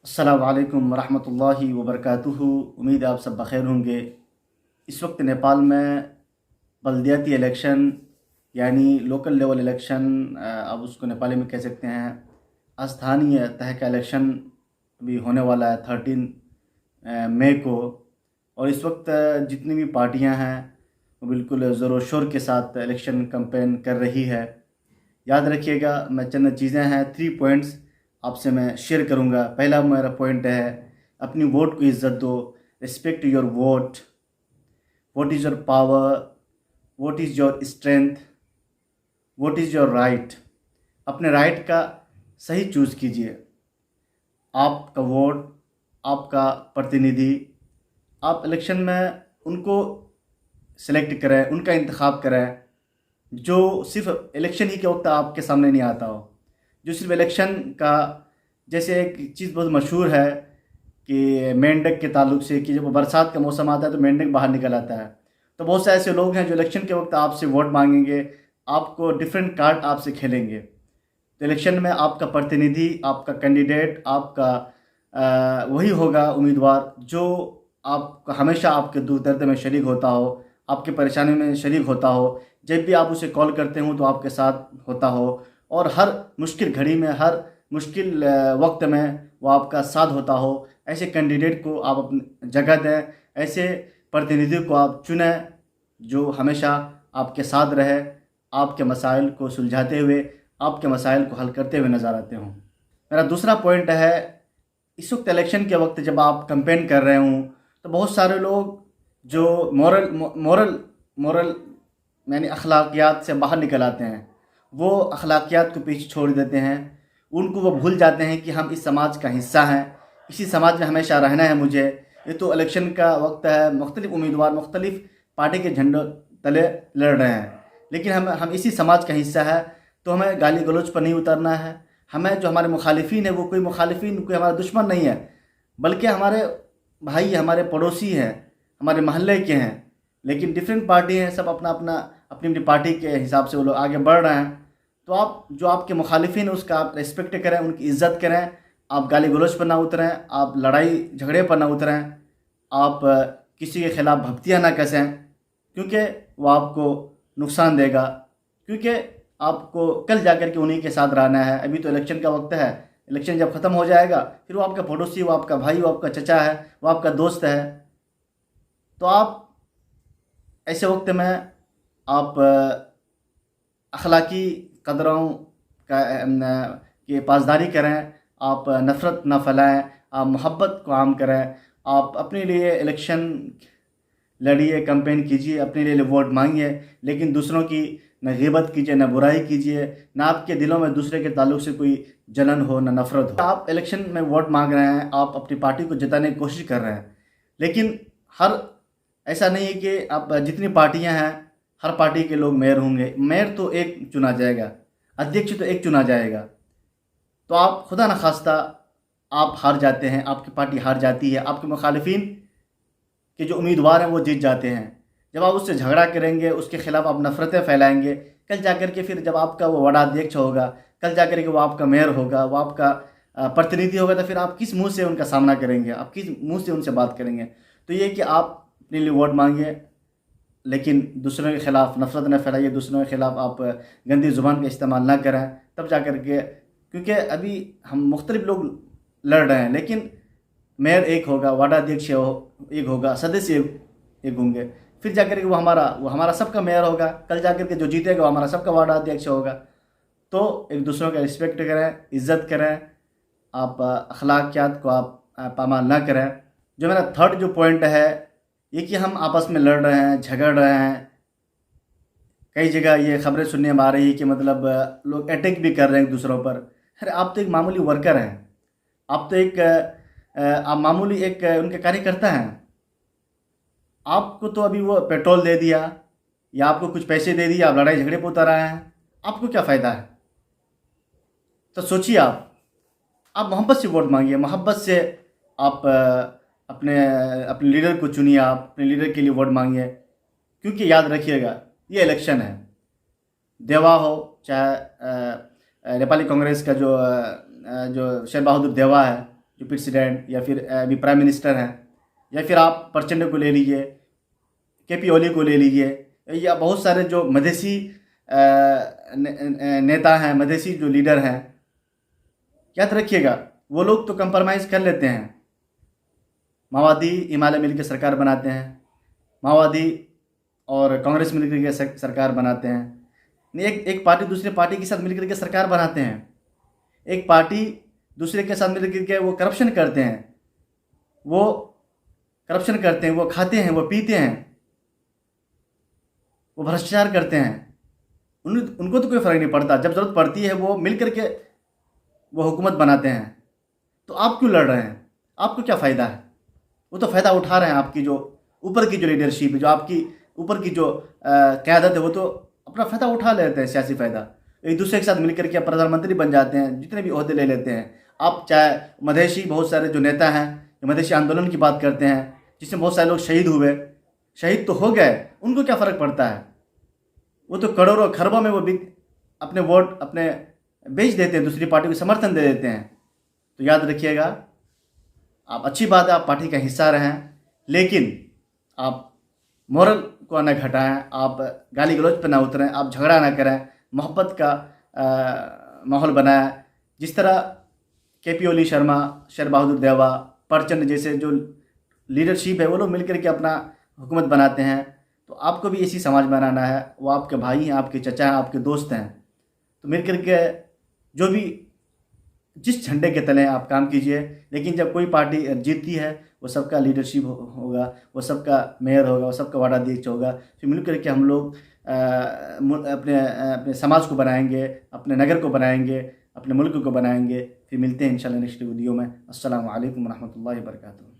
अस्सलाम वालेकुम रहमतुल्लाहि व बरकातुहू। उम्मीद है आप सब बख़ैर होंगे। इस वक्त नेपाल में बल्दियाती इलेक्शन यानी लोकल लेवल इलेक्शन, अब उसको नेपाली में कह सकते हैं, स्थानीय तह का इलेक्शन भी होने वाला है 13 मई को। और इस वक्त जितनी भी पार्टियां हैं वो बिल्कुल ज़ोर व शोर के साथ इलेक्शन कैंपेन कर रही है। याद रखिएगा, मैं चंद चीज़ें हैं 3 पॉइंट्स आपसे मैं शेयर करूंगा। पहला मेरा पॉइंट है, अपनी वोट को इज़्ज़त दो। Respect your vote. Vote is your power. Vote is your strength. Vote is your right. अपने राइट का सही चूज़ कीजिए। आपका वोट, आपका प्रतिनिधि, आप इलेक्शन में उनको सेलेक्ट करें, उनका इंतखाब करें जो सिर्फ इलेक्शन ही के वक्त आपके सामने नहीं आता हो, जो सिर्फ इलेक्शन का, जैसे एक चीज़ बहुत मशहूर है कि मेंढक के ताल्लुक से, कि जब बरसात का मौसम आता है तो मेंढक बाहर निकल आता है। तो बहुत से ऐसे लोग हैं जो इलेक्शन के वक्त आपसे वोट मांगेंगे, आपको डिफरेंट कार्ड आपसे खेलेंगे। तो इलेक्शन में आपका प्रतिनिधि, आपका कैंडिडेट, आपका वही होगा उम्मीदवार जो आपका हमेशा आपके दुख दर्द में शरीक होता हो, आपकी परेशानी में शरीक होता हो। जब भी आप उसे कॉल करते हो तो आपके साथ होता हो, और हर मुश्किल घड़ी में, हर मुश्किल वक्त में वो आपका साथ होता हो। ऐसे कैंडिडेट को आप अपनी जगह दें, ऐसे प्रतिनिधि को आप चुनें जो हमेशा आपके साथ रहे, आपके मसाइल को सुलझाते हुए, आपके मसाइल को हल करते हुए नज़र आते हों। मेरा दूसरा पॉइंट है, इस वक्त इलेक्शन के वक्त जब आप कैंपेन कर रहे हों तो बहुत सारे लोग जो मॉरल मॉरल मॉरल यानी अखलाकियात से बाहर निकल आते हैं, वो अखलाकियात को पीछे छोड़ देते हैं। उनको वो भूल जाते हैं कि हम इस समाज का हिस्सा हैं, इसी समाज में हमेशा रहना है मुझे। ये तो इलेक्शन का वक्त है, मुख्तलिफ उम्मीदवार मुख्तलिफ पार्टी के झंडों तले लड़ रहे हैं, लेकिन हम इसी समाज का हिस्सा है। तो हमें गाली गलौज पर नहीं उतरना है। हमें जो हमारे मुखालिफिन है वो कोई मुखालिफिन, कोई हमारा दुश्मन नहीं है, बल्कि हमारे भाई, हमारे पड़ोसी हैं, हमारे मोहल्ले के हैं। लेकिन डिफरेंट पार्टी हैं, सब अपना अपना अपनी अपनी पार्टी के हिसाब से वो लोग आगे बढ़ रहे हैं। तो आप जो आपके मुखालिफिन है उसका आप रिस्पेक्ट करें, उनकी इज़्ज़त करें। आप गाली गलौज पर ना उतरें, आप लड़ाई झगड़े पर ना उतरें, आप किसी के खिलाफ भपतियाँ ना कसें, क्योंकि वो आपको नुकसान देगा। क्योंकि आपको कल जाकर के उन्हीं के साथ रहना है। अभी तो इलेक्शन का वक्त है, इलेक्शन जब ख़त्म हो जाएगा फिर वो आपका पड़ोसी, वो आपका भाई, वो आपका चचा है, वो आपका दोस्त है। तो आप ऐसे वक्त में आप अखलाकी कदरों का की पासदारी करें। आप नफ़रत ना फैलाएं, आप मोहब्बत को आम करें। आप अपने लिए इलेक्शन लड़िए, कैंपेन कीजिए, अपने लिए वोट मांगिए, लेकिन दूसरों की न ग़ीबत कीजिए, न बुराई कीजिए, ना आपके दिलों में दूसरे के ताल्लुक से कोई जलन हो, न नफ़रत हो। आप इलेक्शन में वोट मांग रहे हैं, आप अपनी पार्टी को जिताने की कोशिश कर रहे हैं, लेकिन हर ऐसा नहीं है कि आप जितनी पार्टियां हैं हर पार्टी के लोग मेयर होंगे। मेयर तो एक चुना जाएगा, अध्यक्ष तो एक चुना जाएगा। तो आप खुदा न खास्ता आप हार जाते हैं, आपकी पार्टी हार जाती है, आपके मुखालिफिन के जो उम्मीदवार हैं वो जीत जाते हैं। जब आप उससे झगड़ा करेंगे, उसके खिलाफ आप नफ़रतें फैलाएंगे, कल जाकर के फिर जब आपका वो वार्डाध्यक्ष होगा, कल जाकर के वो आपका मेयर होगा, वो आपका प्रतिनिधि होगा, तो फिर आप किस मुंह से उनका सामना करेंगे, आप किस मुंह से उनसे बात करेंगे। तो ये कि आप अपने लिए वोट मांगिए, लेकिन दूसरों के खिलाफ नफ़रत न फैलाइए, दूसरों के खिलाफ आप गंदी ज़ुबान का इस्तेमाल ना करें, तब जा कर के। क्योंकि अभी हम मुख्तलिफ लोग लड़ रहे हैं, लेकिन मेयर एक होगा, वार्डाध्यक्ष एक होगा, सदस्य एक होंगे, फिर जाकर के वो हमारा सबका मेयर होगा, कल जाकर के जो जीतेगा वो हमारा सबका वार्डाध्यक्ष होगा। तो एक दूसरों का रिस्पेक्ट करें, इज़्ज़त करें, आप अखलाकियात को आप पामाल ना करें। जो मेरा थर्ड जो पॉइंट है, ये कि हम आपस में लड़ रहे हैं, झगड़ रहे हैं। कई जगह ये खबरें सुनने में आ रही है कि मतलब लोग अटैक भी कर रहे हैं एक दूसरों पर। अरे आप तो एक मामूली वर्कर हैं, आप तो एक आप मामूली एक उनके कार्यकर्ता हैं। आपको तो अभी वो पेट्रोल दे दिया या आपको कुछ पैसे दे दिए, आप लड़ाई झगड़े पर उतर आए हैं, आपको क्या फ़ायदा है? तो सोचिए, आप मोहब्बत से वोट मांगिए, मोहब्बत से आप अपने अपने लीडर को चुनिए, आप अपने लीडर के लिए वोट मांगिए। क्योंकि याद रखिएगा, ये इलेक्शन है, देवा हो चाहे नेपाली कांग्रेस का जो शेर बहादुर देवा है, जो प्रेसिडेंट या फिर अभी प्राइम मिनिस्टर हैं, या फिर आप प्रचंड को ले लीजिए, केपी ओली को ले लीजिए, या बहुत सारे जो मधेसी नेता हैं, मधेसी जो लीडर हैं, याद रखिएगा वो लोग तो कंप्रोमाइज़ कर लेते हैं। माओवादी हिमालय मिलकर सरकार बनाते हैं, माओवादी और कांग्रेस मिलकर के सरकार बनाते हैं। नहीं, एक पार्टी दूसरे पार्टी के साथ मिलकर के सरकार बनाते हैं, एक पार्टी दूसरे के साथ मिलकर के वो करप्शन करते हैं, वो खाते हैं, वो पीते हैं, वो भ्रष्टाचार करते हैं। उनको तो कोई फ़र्क नहीं पड़ता। जब ज़रूरत पड़ती है वो मिल करके वो हुकूमत बनाते हैं। तो आप क्यों लड़ रहे हैं? आपको क्या फ़ायदा है? वो तो फ़ायदा उठा रहे हैं आपकी जो ऊपर की जो लीडरशिप है, जो आपकी ऊपर की जो क़यादत है, वो तो अपना फ़ायदा उठा लेते हैं, सियासी फ़ायदा। एक दूसरे के साथ मिलकर के प्रधानमंत्री बन जाते हैं, जितने भी ओहदे ले लेते हैं। आप चाहे मधेसी बहुत सारे जो नेता हैं, जो मधेसी आंदोलन की बात करते हैं, जिसमें बहुत सारे लोग शहीद हुए, शहीद तो हो गए, उनको क्या फ़र्क पड़ता है? वो तो करोड़ों खरबों में वो भी अपने वोट अपने बेच देते हैं, दूसरी पार्टी को समर्थन दे देते हैं। तो याद रखिएगा, आप अच्छी बात है आप पार्टी का हिस्सा रहें, लेकिन आप मोरल को न घटाएं, आप गाली गलौज पर ना उतरें, आप झगड़ा ना करें, मोहब्बत का माहौल बनाएं। जिस तरह केपी ओली शर्मा, शेर बहादुर देवा, प्रचंड जैसे जो लीडरशिप है वो लोग मिलकर के अपना हुकूमत बनाते हैं, तो आपको भी इसी समाज बनाना है। वो आपके भाई हैं, आपके चचा हैं, आपके दोस्त हैं। तो मिलकर के जो भी जिस झंडे के तले आप काम कीजिए, लेकिन जब कोई पार्टी जीतती है वो सबका लीडरशिप होगा, वो सबका मेयर होगा, वो सबका वार्ड अध्यक्ष होगा। फिर मिलकर के हम लोग अपने समाज को बनाएंगे, अपने नगर को बनाएंगे, अपने मुल्क को बनाएंगे। फिर मिलते हैं इंशाल्लाह नेक्स्ट वीडियो में। अस्सलामु अलैकुम रहमतुल्लाहि व बरकातुहू।